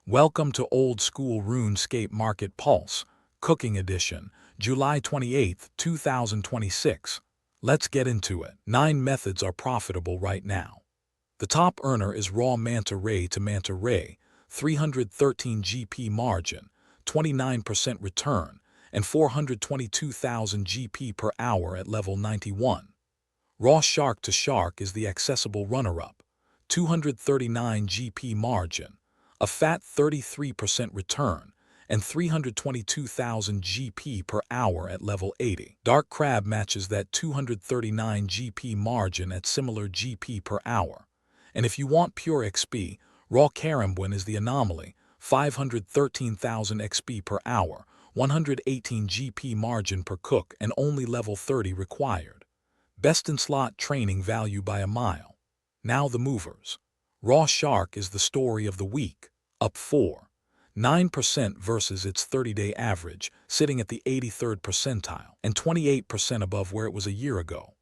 Welcome to Old School RuneScape Market Pulse, Cooking Edition, July 28, 2026. Let's get into it. 9 methods are profitable right now. The top earner is Raw Manta Ray to Manta Ray, 313 GP margin, 29% return, and 422,000 GP per hour at level 91. Raw Shark to Shark is the accessible runner-up, 239 GP margin, a fat 33% return, and 322,000 GP per hour at level 80. Dark Crab matches that 239 GP margin at similar GP per hour. And if you want pure XP, Raw Karambwan is the anomaly, 513,000 XP per hour, 118 GP margin per cook, and only level 30 required. Best in slot training value by a mile. Now the movers. Raw Shark is the story of the week, up 4.9% versus its 30-day average, sitting at the 83rd percentile, and 28% above where it was a year ago.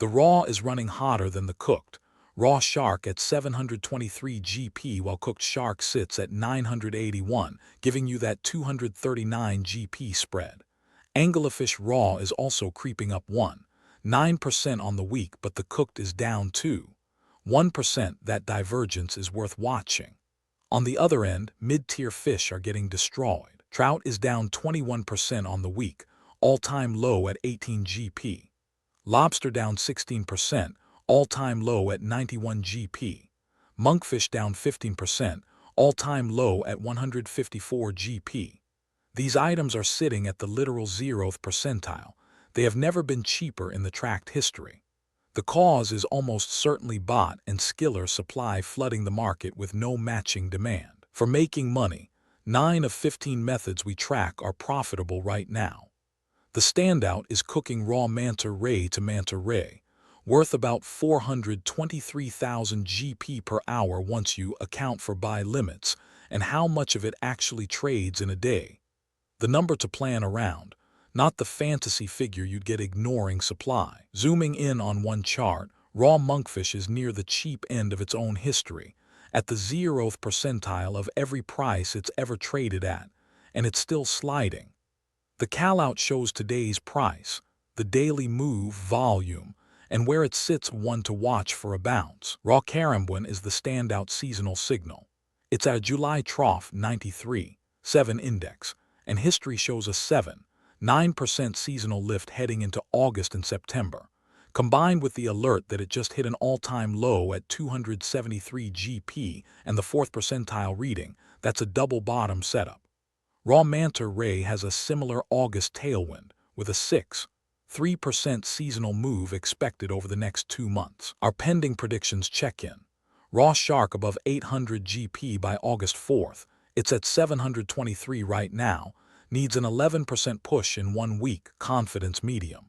The raw is running hotter than the cooked. Raw Shark at 723 GP while cooked shark sits at 981, giving you that 239 GP spread. Anglerfish raw is also creeping up 1.9% on the week, but the cooked is down 2.1%. That divergence is worth watching. On the other end, mid-tier fish are getting destroyed. Trout is down 21% on the week, all-time low at 18 GP. Lobster down 16%, all-time low at 91 GP. Monkfish down 15%, all-time low at 154 GP. These items are sitting at the literal 0th percentile. They have never been cheaper in the tracked history. The cause is almost certainly bot and skiller supply flooding the market with no matching demand. For making money, 9 of 15 methods we track are profitable right now. The standout is cooking Raw Manta Ray to Manta Ray, worth about 423,000 GP per hour once you account for buy limits and how much of it actually trades in a day. The number to plan around, not the fantasy figure you'd get ignoring supply. Zooming in on one chart, raw monkfish is near the cheap end of its own history, at the 0th percentile of every price it's ever traded at, and it's still sliding. The callout shows today's price, the daily move volume, and where it sits one to watch for a bounce. Raw Karambwan is the standout seasonal signal. It's at a July trough 93.7 index, and history shows a 7.9% seasonal lift heading into August and September, combined with the alert that it just hit an all-time low at 273 GP and the 4th percentile reading. That's a double bottom setup. Raw Manta Ray has a similar August tailwind with a 6.3% seasonal move expected over the next 2 months. Our pending predictions check-in. Raw Shark above 800 GP by August 4th. It's at 723 right now. Needs an 11% push in 1 week, confidence medium.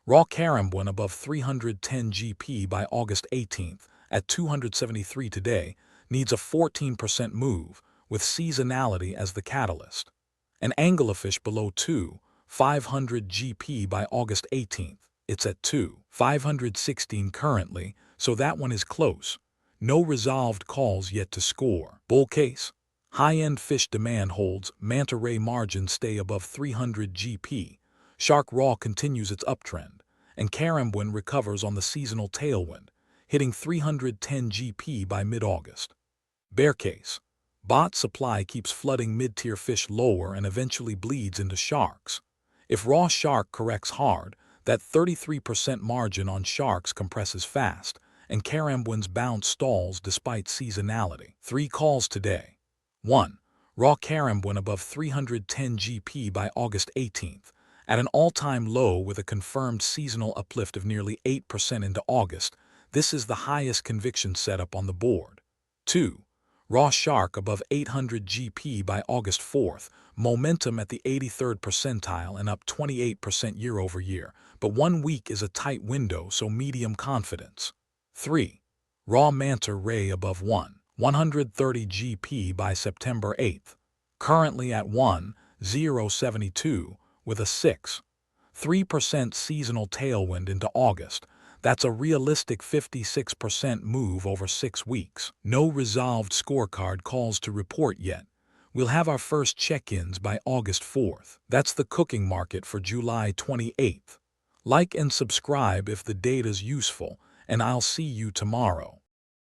Raw Karambwan above 310 GP by August 18th, at 273 today, needs a 14% move, with seasonality as the catalyst. An anglerfish below 2,500 GP by August 18th, it's at 2,516 currently, so that one is close. No resolved calls yet to score. Bull case. High-end fish demand holds, Manta Ray margins stay above 300 GP, Shark Raw continues its uptrend, and Karambwan recovers on the seasonal tailwind, hitting 310 GP by mid-August. Bear case. Bot supply keeps flooding mid-tier fish lower and eventually bleeds into sharks. If Raw Shark corrects hard, that 33% margin on sharks compresses fast, and Karambwan's bounce stalls despite seasonality. 3 calls today. 1. Raw Karambwan above 310 GP by August 18th, at an all-time low with a confirmed seasonal uplift of nearly 8% into August. This is the highest conviction setup on the board. 2. Raw Shark above 800 GP by August 4th, momentum at the 83rd percentile and up 28% year over year, but 1 week is a tight window, so medium confidence. 3. Raw Manta Ray above 130 GP by September 8th, currently at 1,072 with a 6.3% seasonal tailwind into August. That's a realistic 56% move over 6 weeks. No resolved scorecard calls to report yet. We'll have our first check-ins by August 4th. That's the cooking market for July 28th. Like and subscribe if the data's useful, and I'll see you tomorrow.